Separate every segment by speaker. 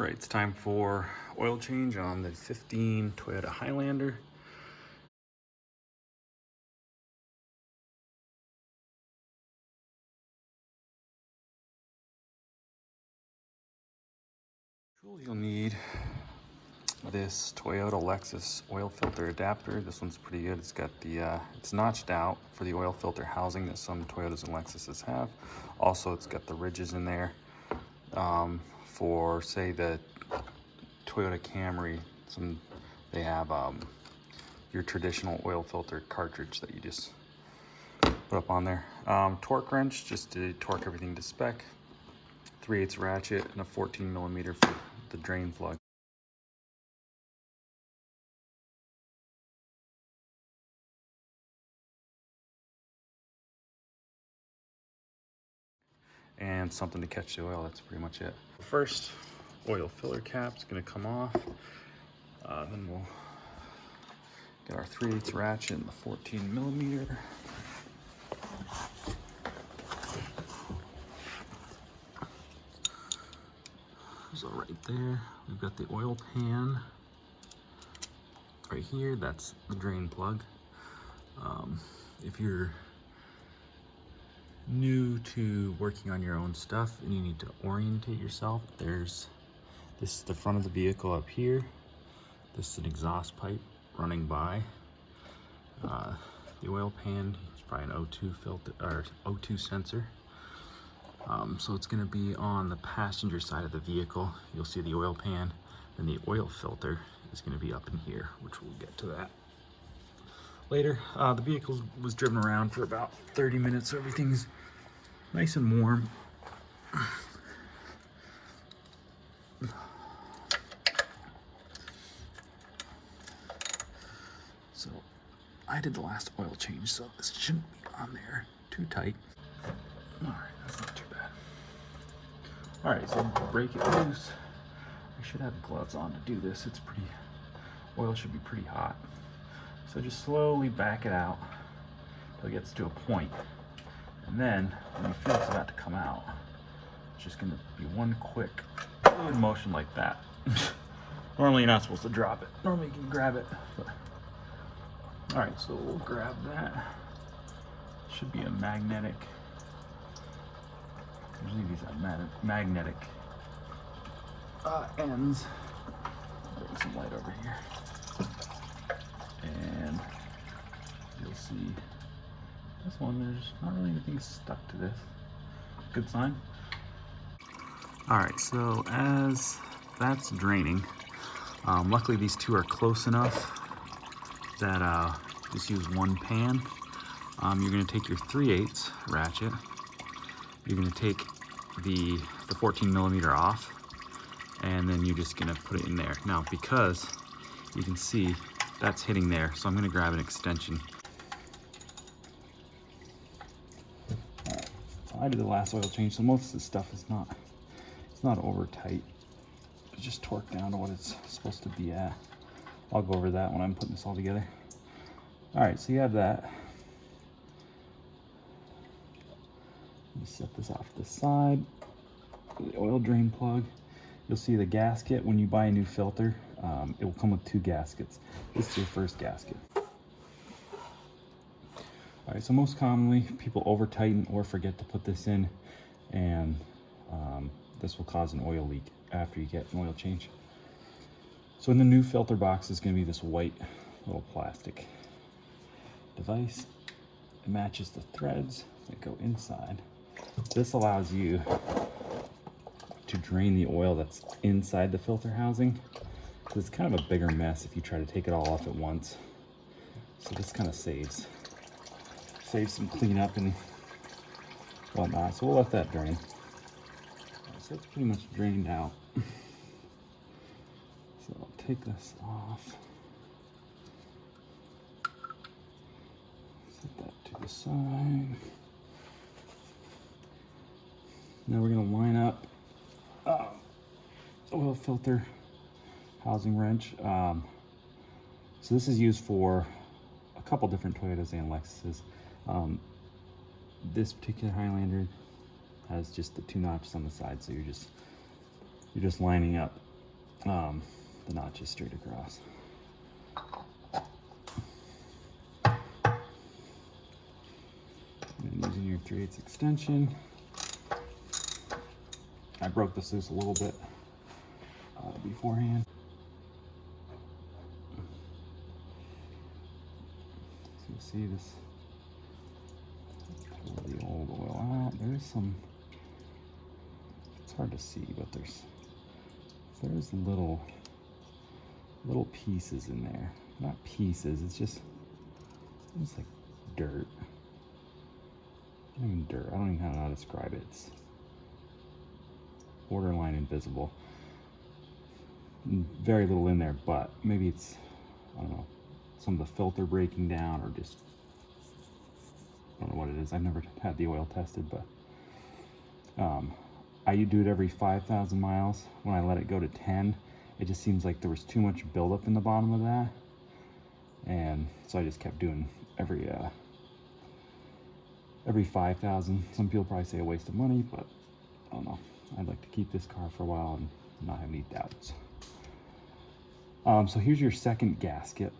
Speaker 1: Alright, it's time for oil change on the 15 Toyota Highlander. You'll need this Toyota Lexus oil filter adapter. This one's pretty good. It's got the, it's notched out for the oil filter housing that some Toyotas and Lexuses have. Also, it's got the ridges in there for, say, the Toyota Camry. They have your traditional oil filter cartridge that you just put up on there. Torque wrench, just to torque everything to spec. 3/8 ratchet and a 14mm for the drain plug. And something to catch the oil. That's pretty much it. First, oil filler cap's gonna come off. Then we'll get our 3/8 ratchet and the 14mm. So right there, we've got the oil pan. Right here, that's the drain plug. If you're new to working on your own stuff and you need to orientate yourself, this is the front of the vehicle up here. This is an exhaust pipe running by. The oil pan is probably an O2 filter or O2 sensor. So it's going to be on the passenger side of the vehicle. You'll see the oil pan, and the oil filter is going to be up in here, which we'll get to that later. The vehicle was driven around for about 30 minutes, so everything's nice and warm. So I did the last oil change, so this shouldn't be on there too tight. All right, that's not too bad. All right, so break it loose. I should have gloves on to do this. Oil should be pretty hot. So just slowly back it out until it gets to a point. And then when you feel it's about to come out, it's just gonna be one quick fluid motion like that. Normally you're not supposed to drop it. Normally you can grab it. But... All right, so we'll grab that. Should be a magnetic. Usually these have magnetic ends. Bring some light over here. And you'll see this one, there's not really anything stuck to this. Good sign. All right, so as that's draining, luckily these two are close enough that just use one pan. You're gonna take your 3/8 ratchet. You're gonna take the 14mm off, and then you're just gonna put it in there. Now, because you can see that's hitting there, so I'm gonna grab an extension. All right, so I did the last oil change, so most of this stuff is not over tight. It's just torqued down to what it's supposed to be at. I'll go over that when I'm putting this all together. All right, so you have that. Let me set this off to the side. The oil drain plug. You'll see the gasket when you buy a new filter. It will come with 2 gaskets. This is your first gasket. All right, so most commonly people over tighten or forget to put this in, and this will cause an oil leak after you get an oil change. So in the new filter box is going to be this white little plastic device. It matches the threads that go inside. This allows you to drain the oil that's inside the filter housing, because it's kind of a bigger mess if you try to take it all off at once. So this kind of saves some cleanup and whatnot. So we'll let that drain. So it's pretty much drained out. So I'll take this off. Set that to the side. Now we're going to line up oil filter housing wrench. So this is used for a couple different Toyotas and Lexuses. This particular Highlander has just the 2 notches on the side, so you're just lining up the notches straight across. And using your 3/8 extension, I broke this loose a little bit beforehand. So you'll see this, pull the old oil out. There's some, it's hard to see, but there's little pieces in there. Not pieces, it's just like dirt. Not even dirt, I don't even know how to describe it. It's borderline invisible. Very little in there, but maybe it's, I don't know, some of the filter breaking down, or just, I don't know what it is. I've never had the oil tested, but I do it every 5,000 miles. When I let it go to 10, it just seems like there was too much buildup in the bottom of that, and so I just kept doing every 5,000. Some people probably say a waste of money, but I don't know. I'd like to keep this car for a while and not have any doubts. So here's your second gasket.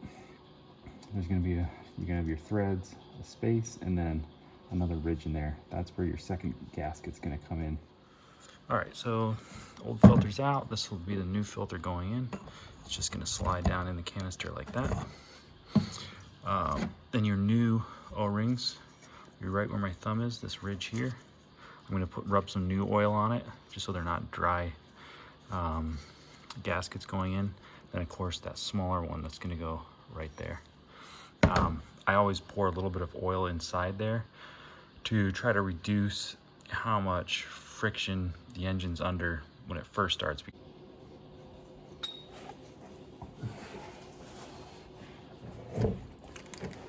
Speaker 1: There's gonna be you're gonna have your threads, a space, and then another ridge in there. That's where your second gasket's gonna come in. All right, so old filter's out. This will be the new filter going in. It's just gonna slide down in the canister like that. Then your new O-rings, you're right where my thumb is, this ridge here. I'm gonna rub some new oil on it, just so they're not dry gaskets going in. Then of course that smaller one that's gonna go right there. I always pour a little bit of oil inside there to try to reduce how much friction the engine's under when it first starts.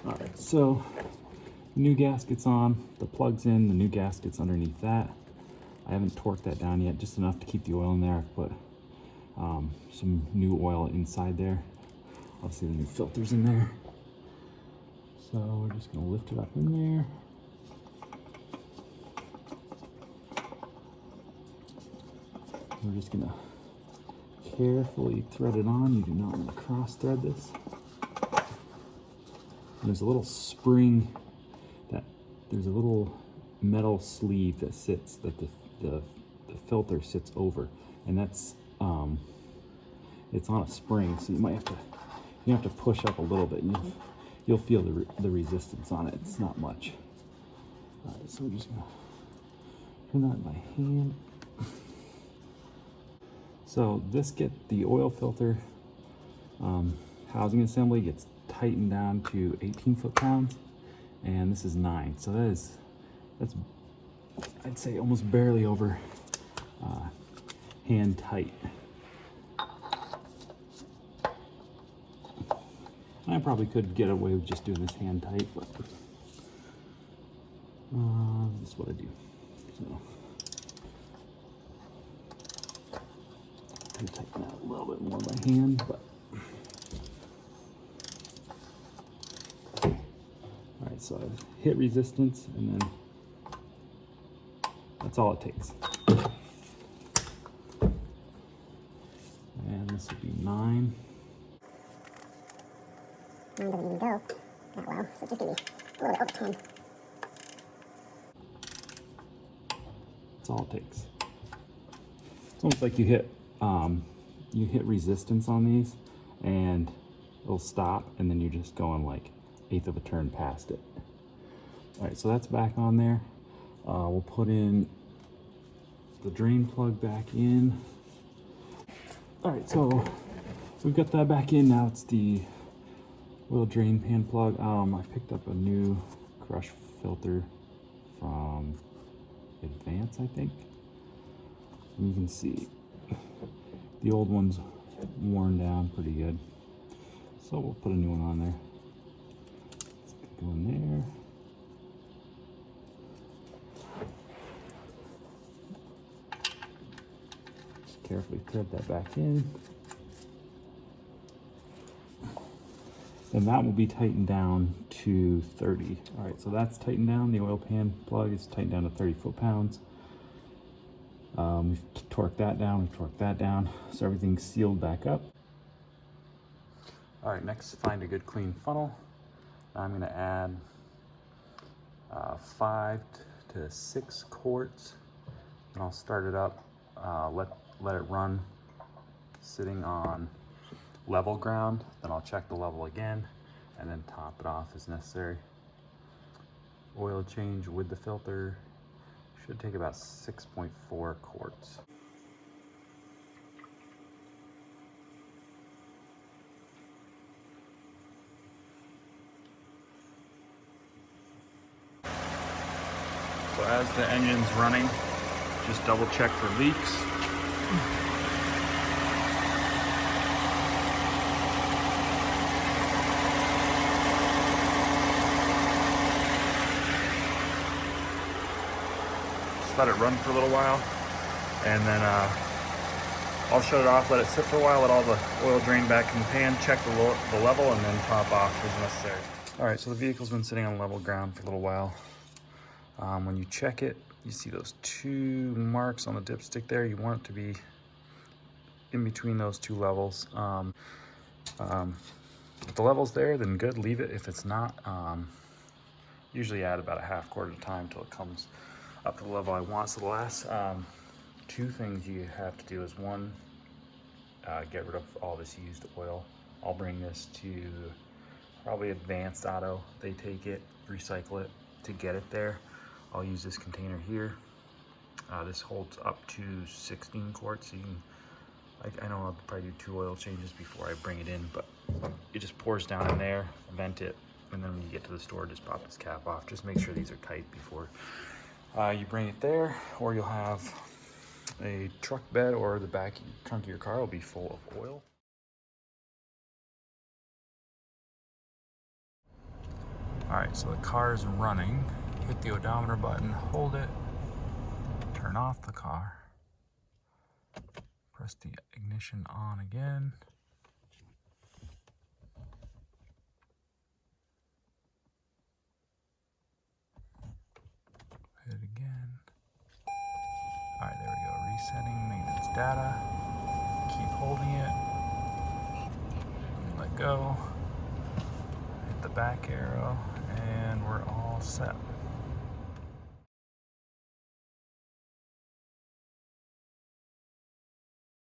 Speaker 1: All right, so new gasket's on, the plug's in, the new gasket's underneath that. I haven't torqued that down yet, just enough to keep the oil in there. I've put some new oil inside there. Obviously the new filter's in there. So we're just gonna lift it up in there. We're just gonna carefully thread it on. You do not want to cross thread this. And there's a little spring there's a little metal sleeve that sits, that the filter sits over, and that's it's on a spring, so you have to push up a little bit, and you'll feel the resistance on it. It's not much. All right, so we're just gonna turn that by hand. So the oil filter housing assembly gets tightened down to 18 foot-pounds, and this is 9. So that's I'd say almost barely over hand tight. I probably could get away with just doing this hand tight, but that's what I do. So I'm tighten that a little bit more by hand, but all right. So I hit resistance, and then that's all it takes. And this would be 9.
Speaker 2: Mine doesn't even go that well, so just give me a little bit over 10.
Speaker 1: That's all it takes. It's almost like you hit resistance on these, and it'll stop, and then you're just going like 1/8 of a turn past it. All right, so that's back on there. We'll put in the drain plug back in. All right, so we've got that back in. Now it's the oil drain pan plug. I picked up a new crush filter from Advance, I think. And you can see the old one's worn down pretty good. So we'll put a new one on there. Let's go in there. Just carefully thread that back in. Then that will be tightened down to 30. All right, so that's tightened down. The oil pan plug is tightened down to 30 foot-pounds. We've torqued that down, we've torqued that down, so everything's sealed back up. All right, next, find a good clean funnel. I'm gonna add 5 to 6 quarts, and I'll start it up, let it run sitting on level ground, then I'll check the level again, and then top it off as necessary. Oil change with the filter should take about 6.4 quarts. So as the engine's running, just double check for leaks. Just let it run for a little while, and then I'll shut it off, let it sit for a while, let all the oil drain back in the pan, check the level, and then top off as necessary. All right, so the vehicle's been sitting on level ground for a little while. When you check it, you see those 2 marks on the dipstick there. You want it to be in between those 2 levels. If the level's there, then good, leave it. If it's not, usually add about a half quart at a time until it comes up to the level I want. So the last 2 things you have to do is, 1, get rid of all this used oil. I'll bring this to probably Advanced Auto. They take it, recycle it to get it there. I'll use this container here. This holds up to 16 quarts. So you can, I know I'll probably do 2 oil changes before I bring it in, but it just pours down in there, vent it, and then when you get to the store, just pop this cap off. Just make sure these are tight before you bring it there, or you'll have a truck bed, or the back trunk of your car will be full of oil. All right, so the car is running. Hit the odometer button, hold it, turn off the car, press the ignition on again. Hit it again. All right, there we go, resetting maintenance data. Keep holding it, let go, hit the back arrow, and we're all set.